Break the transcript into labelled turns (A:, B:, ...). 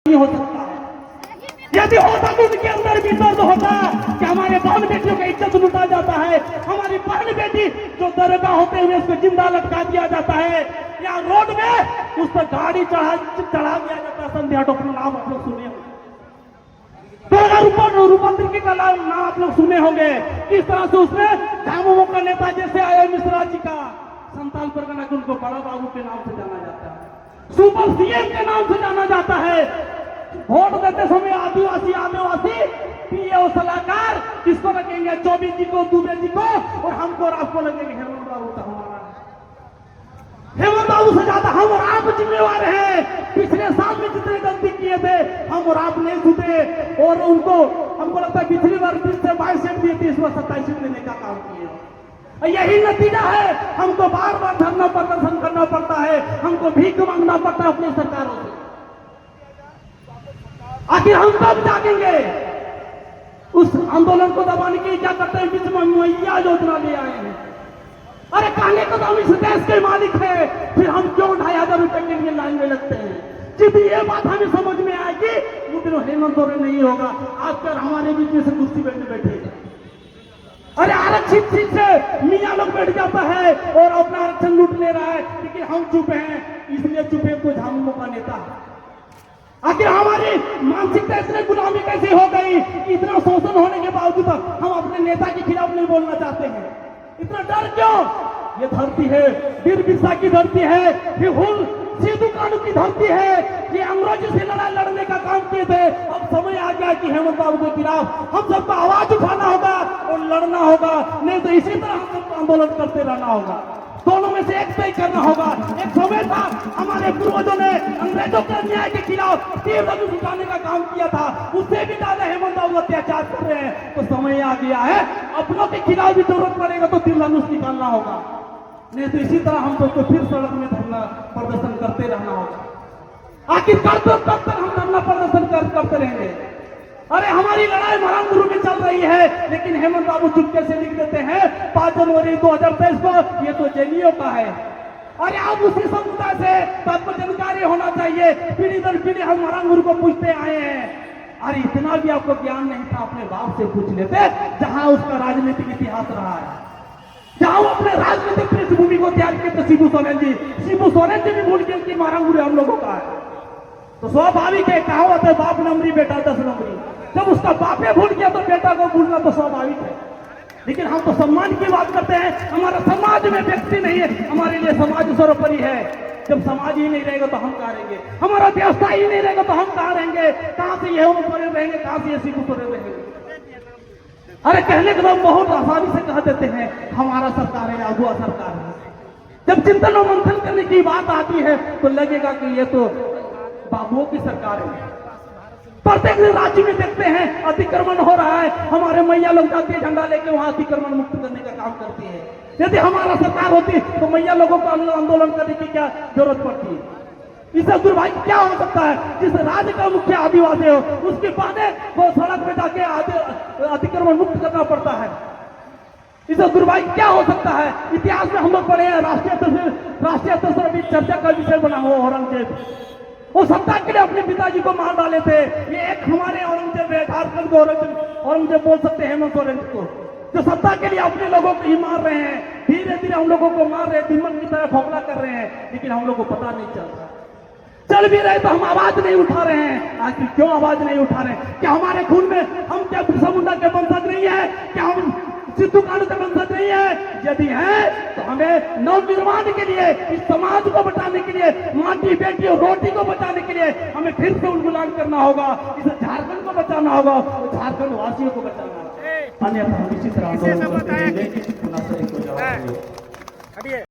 A: नहीं हो सकता। यदि होता तो उनके अंदर भी दर्द होता कि हमारे बहन बेटियों का इज्जत लूटा जाता है, हमारी बहन बेटी जो दरगाह होते हुए उसको जिंदा लटका दिया जाता है, या रोड में उस पर गाड़ी चढ़ा दिया जाता है। संध्या टोपनो नाम आप लोग सुने होंगे, 2000 रूपांतरिकी का नाम आप लोग सुने होंगे। किस तरह से उसने झामुमो का नेता जैसे आया मिश्रा जी का संताल परगना के उनको बड़ा बाबू के नाम से जाना जाता है, सुपर सीएम के नाम से जाना जाता है। वोट देते समय आदिवासी पीएओ सलाहकार किसको रखेंगे? चौबे जी को, दुबे जी को, और हमको और आपको लगेंगे हेमंत बाबू का हमारा। हेमंत बाबू से ज्यादा हम और आप जिम्मेवार हैं। पिछले साल में जितने गलती किए थे हम और आप नहीं छूटे, और उनको हमको लगता है पिछली बार 20 से 22 सीट दिए थे, इस बार 27 सीट देने का काम किए। यही नतीजा है, हमको बार बार धरना प्रदर्शन करना पड़ता है, हमको भीख मांगना पड़ता है अपनी सरकारों से। आखिर हम कब जागेंगे? उस आंदोलन को दबाने के लिए क्या करते हैं? बीच में मुहैया योजना ले आए हैं। अरे कहने को तो हम इस देश के मालिक है, फिर हम क्यों 2500 रुपए के लिए लाइन में लगते हैं? जब ये बात हमें समझ में आएगी वो दिन हेमंत सोरेन नहीं होगा, आजकल हमारे बीच में से कुर्सी बैठेगा। अरे आरक्षित सीट से मियाँ लोग बैठ जाता है और अपना आरक्षण लूट ले रहा है, लेकिन हम चुप हैं, इसलिए चुपे को झामुमो का नेता है। आखिर हमारी मानसिकता इतनी गुलामी कैसे हो गई? इतना शोषण होने के बावजूद हम अपने नेता के खिलाफ नहीं बोलना चाहते हैं। इतना डर क्यों? ये धरती है वीर बिरसा की धरती है, ये हुल सिद्धू कानू की धरती है, ये अंग्रेजों से लड़ाई लड़ने का काम किए थे। अब समय आ गया कि हेमंत बाबू के खिलाफ हम सबको आवाज उठाना होगा और लड़ना होगा, नहीं तो इसी तरह हम सबको आंदोलन करते रहना होगा। दोनों में से एक तय करना होगा। एक समय था हमारे पूर्वजों ने अंग्रेजों के अन्याय के खिलाफ तीर धनुष उठाने का काम किया था, उससे भी ज्यादा हेमंत बाबू अत्याचार कर रहे हैं। तो समय आ गया है अपनों के खिलाफ भी जरूरत पड़ेगा तो तीर धनुष निकालना होगा, नहीं तो इसी तरह हम सबको फिर सड़क में धरना प्रदर्शन करते रहना होगा। आखिर कब तक हम धरना प्रदर्शन करते रहेंगे? अरे हमारी लड़ाई मरांगुरु में चल रही है, लेकिन हेमंत बाबू चुपके से लिख देते हैं 5 जनवरी 2023 को ये तो जेएनयू का है। अरे आप उसी समुदाय से आपको जानकारी होना चाहिए, पीढ़ी दर पीढ़ी हम मरांगुरु को पूछते आए हैं। अरे इतना भी आपको ज्ञान नहीं था, अपने बाप से पूछ लेते जहां उसका राजनीतिक इतिहास रहा है, जहां वो अपने राजनीतिक पृष्ठभूमि को तैयार किए थे। शिबू सोरेन जी भी भूल गए कि मरांगुरु हम लोगों का है। तो स्वाभाविक है, कहावत है बाप नंबरी बेटा 10 नंबरी। जब उसका बापे भूल गया तो बेटा को भूलना तो स्वाभाविक है। लेकिन हम तो सम्मान की बात करते हैं, हमारा समाज में व्यक्ति नहीं है, हमारे लिए समाज सर्वोपरि है। जब समाज ही नहीं रहेगा तो हम कहाँ रहेंगे? हमारा व्यवस्था ही नहीं रहेगा तो हम कहाँ रहेंगे? कहाँ से ये सोरेन रहेंगे, कहाँ से ये शिबू सोरेन रहेंगे? अरे कहने को तो हम बहुत आसानी से कह देते हैं हमारा सरकार है, अगुआ सरकार है। जब चिंतन और मंथन करने की बात आती है तो लगेगा कि ये तो बाबुओं की सरकार है। प्रत्येक राज्य में देखते हैं अतिक्रमण हो रहा है, हमारे मैया लोग जाती है झंडा लेके वहां अतिक्रमण मुक्त करने का काम करती है। यदि हमारा सरकार होती तो मैया लोगों को आंदोलन करने की क्या जरूरत पड़ती है? इससे दुर्भाग्य क्या हो सकता है? जिस राज्य का मुखिया आदिवासी हो उसके बाद वो सड़क पे जाके अतिक्रमण मुक्त करना पड़ता है। इससे दुर्भाग्य क्या हो सकता है? इतिहास में हम लोग पढ़े हैं, राष्ट्रीय स्तर पर भी चर्चा का विषय बना हुआ औरंगजेब, वो सत्ता के लिए अपने पिताजी को मार डाले थे। ये एक हमारे औरंगजेब है, झारखंड को औरंगजेब बोल सकते हैं हेमंत सोरेन को, जो सत्ता के लिए अपने लोगों को ही मार रहे हैं। धीरे धीरे हम लोगों को मार रहे हैं, दिमक की तरह खोखला कर रहे हैं, लेकिन हम लोग को पता नहीं चल रहा। चल भी रहे तो हम आवाज नहीं उठा रहे हैं। आखिर क्यों आवाज नहीं उठा रहे हैं? क्या हमारे खून में हम क्या बिरसा मुंडा के वंशज नहीं है? क्या हम सिद्धू कानू के वंशज नहीं है? यदि है तो हमें नवनिर्माण के लिए, इस समाज को बचाने के लिए, माटी बेटी और रोटी को बचाने के लिए हमें फिर से उन्मूलन करना होगा। इस झारखंड को बचाना होगा और झारखंड वासियों को बचाना होगा, अन्यथा हम इसी तरह